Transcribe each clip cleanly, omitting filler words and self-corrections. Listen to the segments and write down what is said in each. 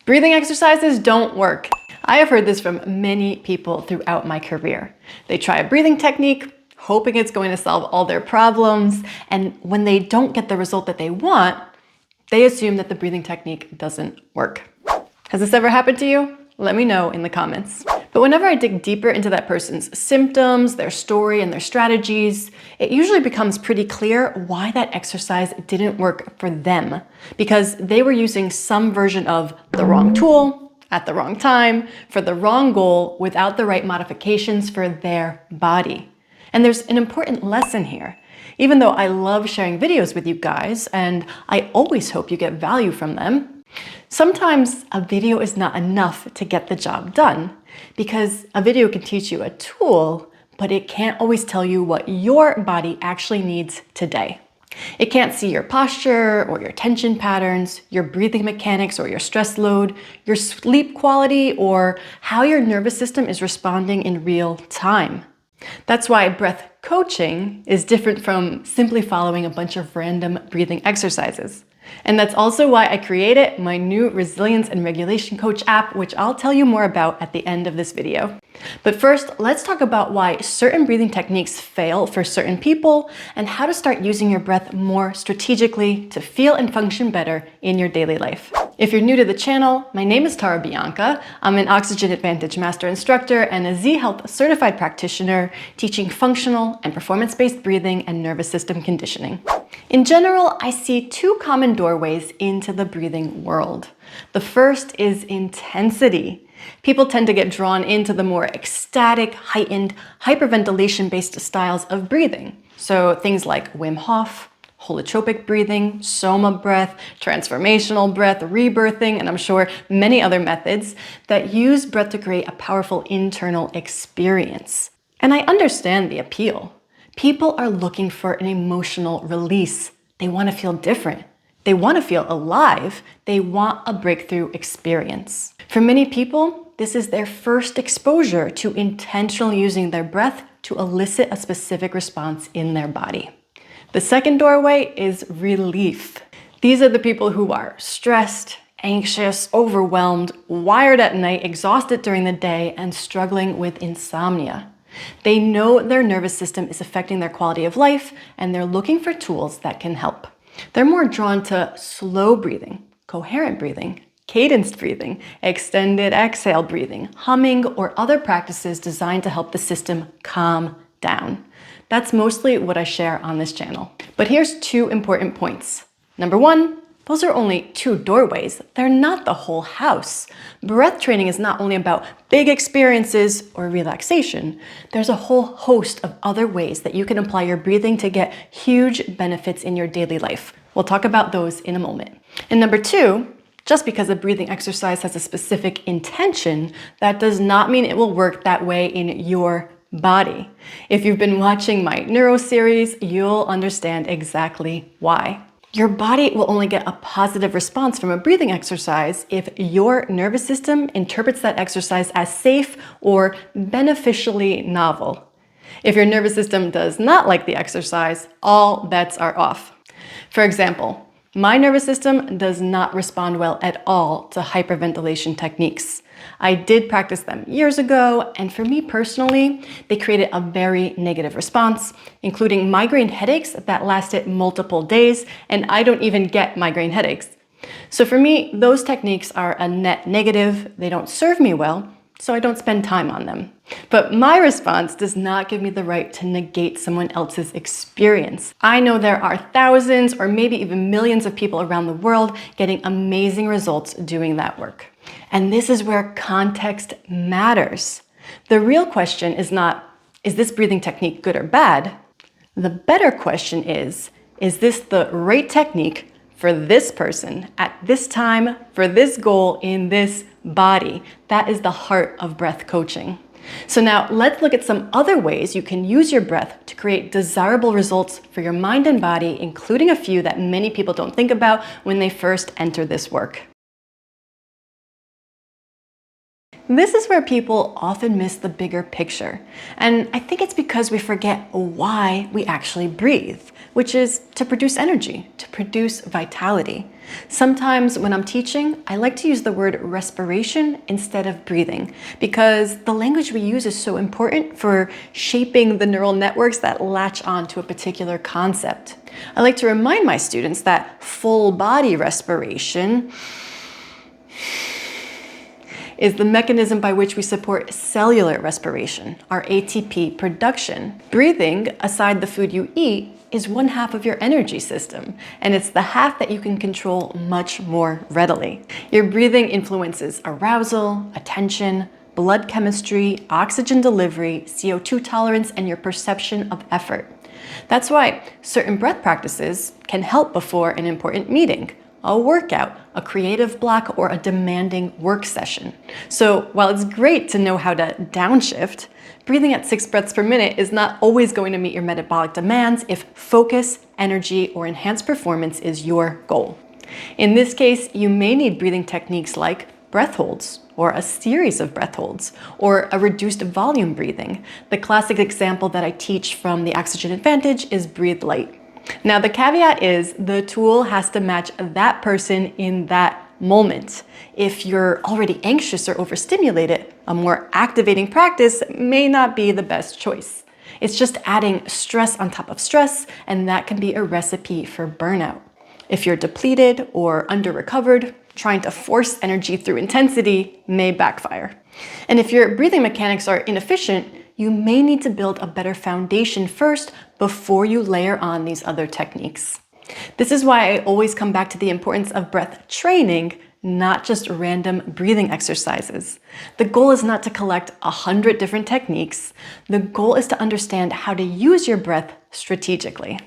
Breathing exercises don't work. I have heard this from many people throughout my career. They try a breathing technique, hoping it's going to solve all their problems, and when they don't get the result that they want, they assume that the breathing technique doesn't work. Has this ever happened to you? Let me know in the comments. But whenever I dig deeper into that person's symptoms, their story, and their strategies, it usually becomes pretty clear why that exercise didn't work for them, because they were using some version of the wrong tool, at the wrong time, for the wrong goal, without the right modifications for their body. And there's an important lesson here. Even though I love sharing videos with you guys, and I always hope you get value from them, sometimes a video is not enough to get the job done, because a video can teach you a tool, but it can't always tell you what your body actually needs today. It can't see your posture or your tension patterns, your breathing mechanics or your stress load, your sleep quality, or how your nervous system is responding in real time. That's why breath coaching is different from simply following a bunch of random breathing exercises. And that's also why I created my new Resilience and Regulation Coach app, which I'll tell you more about at the end of this video. But first, let's talk about why certain breathing techniques fail for certain people and how to start using your breath more strategically to feel and function better in your daily life. If you're new to the channel, my name is Tara Bianca. I'm an Oxygen Advantage Master Instructor and a Z-Health Certified Practitioner teaching functional and performance-based breathing and nervous system conditioning. In general, I see two common doorways into the breathing world. The first is intensity. People tend to get drawn into the more ecstatic, heightened, hyperventilation-based styles of breathing. So things like Wim Hof, holotropic breathing, soma breath, transformational breath, rebirthing, and I'm sure many other methods that use breath to create a powerful internal experience. And I understand the appeal. People are looking for an emotional release. They want to feel different. They want to feel alive. They want a breakthrough experience. For many people, this is their first exposure to intentionally using their breath to elicit a specific response in their body. The second doorway is relief. These are the people who are stressed, anxious, overwhelmed, wired at night, exhausted during the day, and struggling with insomnia. They know their nervous system is affecting their quality of life, and they're looking for tools that can help. They're more drawn to slow breathing, coherent breathing, cadenced breathing, extended exhale breathing, humming, or other practices designed to help the system calm down. That's mostly what I share on this channel. But here's two important points. Number one, those are only two doorways. They're not the whole house. Breath training is not only about big experiences or relaxation. There's a whole host of other ways that you can apply your breathing to get huge benefits in your daily life. We'll talk about those in a moment. And number two, just because a breathing exercise has a specific intention, that does not mean it will work that way in your body. If you've been watching my neuro series, you'll understand exactly why. Your body will only get a positive response from a breathing exercise if your nervous system interprets that exercise as safe or beneficially novel. If your nervous system does not like the exercise, all bets are off. For example, my nervous system does not respond well at all to hyperventilation techniques. I did practice them years ago, and for me personally, they created a very negative response, including migraine headaches that lasted multiple days, and I don't even get migraine headaches. So for me, those techniques are a net negative. They don't serve me well, so I don't spend time on them. But my response does not give me the right to negate someone else's experience. I know there are thousands or maybe even millions of people around the world getting amazing results doing that work. And this is where context matters. The real question is not, is this breathing technique good or bad? The better question is this the right technique for this person at this time, for this goal in this body? That is the heart of breath coaching. So now let's look at some other ways you can use your breath to create desirable results for your mind and body, including a few that many people don't think about when they first enter this work. This is where people often miss the bigger picture. And I think it's because we forget why we actually breathe. which is to produce energy, to produce vitality. Sometimes when I'm teaching, I like to use the word respiration instead of breathing because the language we use is so important for shaping the neural networks that latch on to a particular concept. I like to remind my students that full body respiration is the mechanism by which we support cellular respiration, our ATP production. Breathing, aside the food you eat, is one half of your energy system, and it's the half that you can control much more readily. Your breathing influences arousal, attention, blood chemistry, oxygen delivery, CO2 tolerance, and your perception of effort. That's why certain breath practices can help before an important meeting, a workout, a creative block, or a demanding work session. So while it's great to know how to downshift, breathing at 6 breaths per minute is not always going to meet your metabolic demands if focus, energy, or enhanced performance is your goal. In this case, you may need breathing techniques like breath holds, or a series of breath holds, or a reduced volume breathing. The classic example that I teach from the Oxygen Advantage is Breathe Light. Now, the caveat is the tool has to match that person in that moment. If you're already anxious or overstimulated, a more activating practice may not be the best choice. It's just adding stress on top of stress, and that can be a recipe for burnout. If you're depleted or under-recovered, trying to force energy through intensity may backfire. And if your breathing mechanics are inefficient, you may need to build a better foundation first before you layer on these other techniques. This is why I always come back to the importance of breath training, not just random breathing exercises. The goal is not to collect 100 different techniques. The goal is to understand how to use your breath strategically.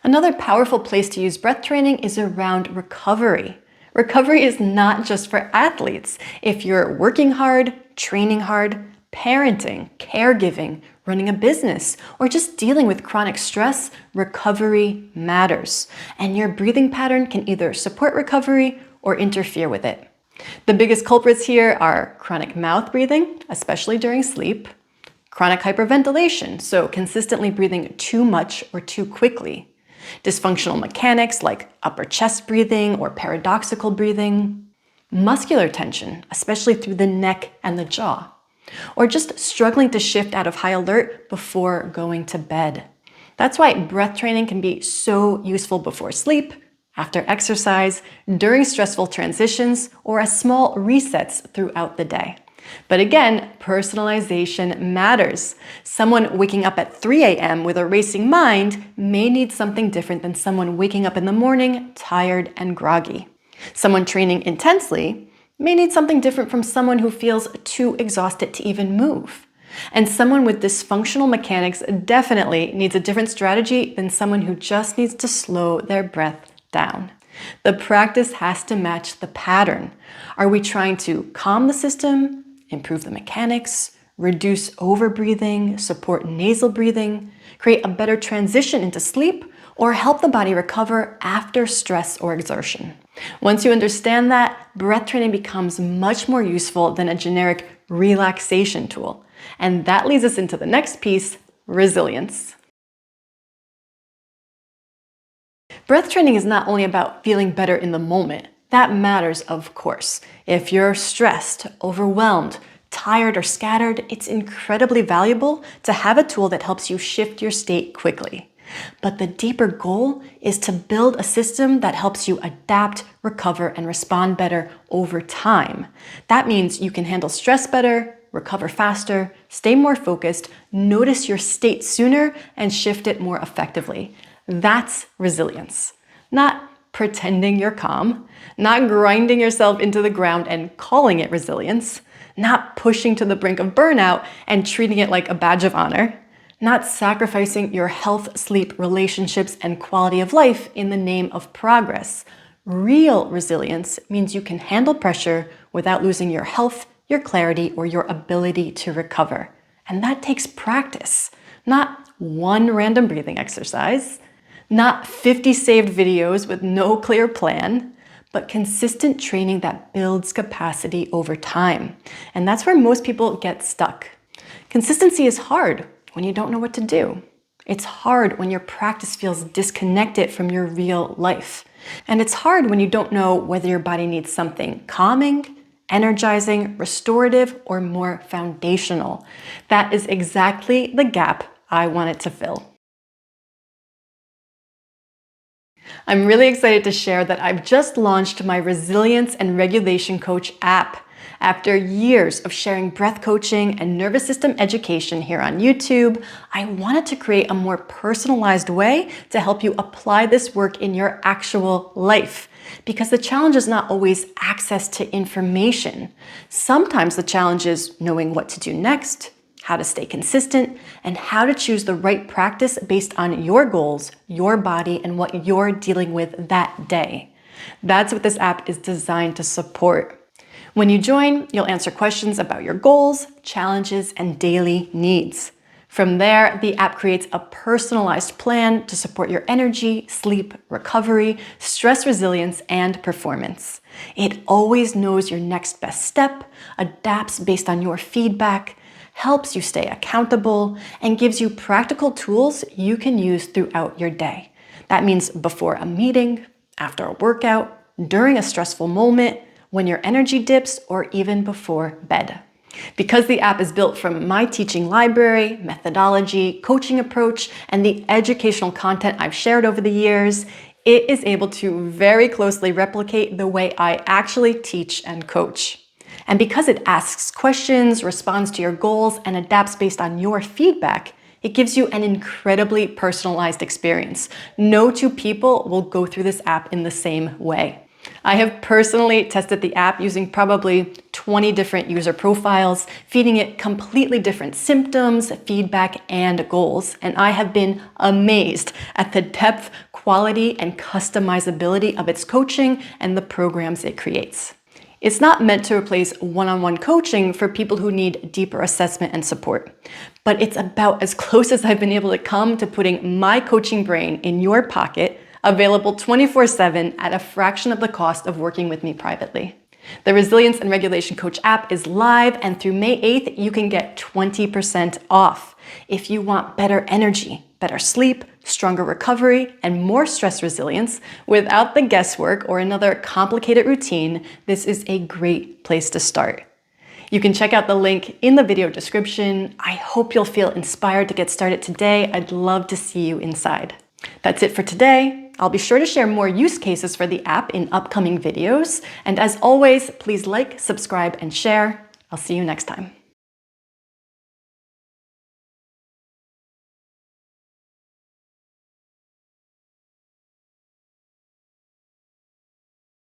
Another powerful place to use breath training is around recovery. Recovery is not just for athletes. If you're working hard, training hard, parenting, caregiving, running a business, or just dealing with chronic stress, recovery matters. And your breathing pattern can either support recovery or interfere with it. The biggest culprits here are chronic mouth breathing, especially during sleep, chronic hyperventilation, so consistently breathing too much or too quickly, dysfunctional mechanics like upper chest breathing or paradoxical breathing, muscular tension, especially through the neck and the jaw, or just struggling to shift out of high alert before going to bed. That's why breath training can be so useful before sleep, after exercise, during stressful transitions, or as small resets throughout the day. But again, personalization matters. Someone waking up at 3 a.m. with a racing mind may need something different than someone waking up in the morning tired and groggy. Someone training intensely may need something different from someone who feels too exhausted to even move. And someone with dysfunctional mechanics definitely needs a different strategy than someone who just needs to slow their breath down. The practice has to match the pattern. Are we trying to calm the system, improve the mechanics, reduce overbreathing, support nasal breathing, create a better transition into sleep, or help the body recover after stress or exertion? Once you understand that, breath training becomes much more useful than a generic relaxation tool. And that leads us into the next piece, resilience. Breath training is not only about feeling better in the moment. That matters, of course. If you're stressed, overwhelmed, tired, or scattered, it's incredibly valuable to have a tool that helps you shift your state quickly. But the deeper goal is to build a system that helps you adapt, recover, and respond better over time. That means you can handle stress better, recover faster, stay more focused, notice your state sooner, and shift it more effectively. That's resilience. Not pretending you're calm, not grinding yourself into the ground and calling it resilience, not pushing to the brink of burnout and treating it like a badge of honor, not sacrificing your health, sleep, relationships, and quality of life in the name of progress. Real resilience means you can handle pressure without losing your health, your clarity, or your ability to recover. And that takes practice, not one random breathing exercise, not 50 saved videos with no clear plan, but consistent training that builds capacity over time. And that's where most people get stuck. Consistency is hard. when you don't know what to do. It's hard when your practice feels disconnected from your real life. And it's hard when you don't know whether your body needs something calming, energizing, restorative, or more foundational. That is exactly the gap I wanted to fill. I'm really excited to share that I've just launched my Resilience and Regulation Coach app. After years of sharing breath coaching and nervous system education here on YouTube, I wanted to create a more personalized way to help you apply this work in your actual life. Because the challenge is not always access to information. Sometimes the challenge is knowing what to do next, how to stay consistent, and how to choose the right practice based on your goals, your body, and what you're dealing with that day. That's what this app is designed to support. When you join, you'll answer questions about your goals, challenges, and daily needs. From there, the app creates a personalized plan to support your energy, sleep, recovery, stress resilience, and performance. It always knows your next best step, adapts based on your feedback, helps you stay accountable, and gives you practical tools you can use throughout your day. That means before a meeting, after a workout, during a stressful moment, when your energy dips, or even before bed. Because the app is built from my teaching library, methodology, coaching approach, and the educational content I've shared over the years, it is able to very closely replicate the way I actually teach and coach. And because it asks questions, responds to your goals, and adapts based on your feedback, it gives you an incredibly personalized experience. No two people will go through this app in the same way. I have personally tested the app using probably 20 different user profiles, feeding it completely different symptoms, feedback, and goals. And I have been amazed at the depth, quality, and customizability of its coaching and the programs it creates. It's not meant to replace one-on-one coaching for people who need deeper assessment and support, but it's about as close as I've been able to come to putting my coaching brain in your pocket, available 24/7 at a fraction of the cost of working with me privately. The Resilience and Regulation Coach app is live, and through May 8th, you can get 20% off. If you want better energy, better sleep, stronger recovery, and more stress resilience without the guesswork or another complicated routine, this is a great place to start. You can check out the link in the video description. I hope you'll feel inspired to get started today. I'd love to see you inside. That's it for today. I'll be sure to share more use cases for the app in upcoming videos. And as always, please like, subscribe, and share. I'll see you next time.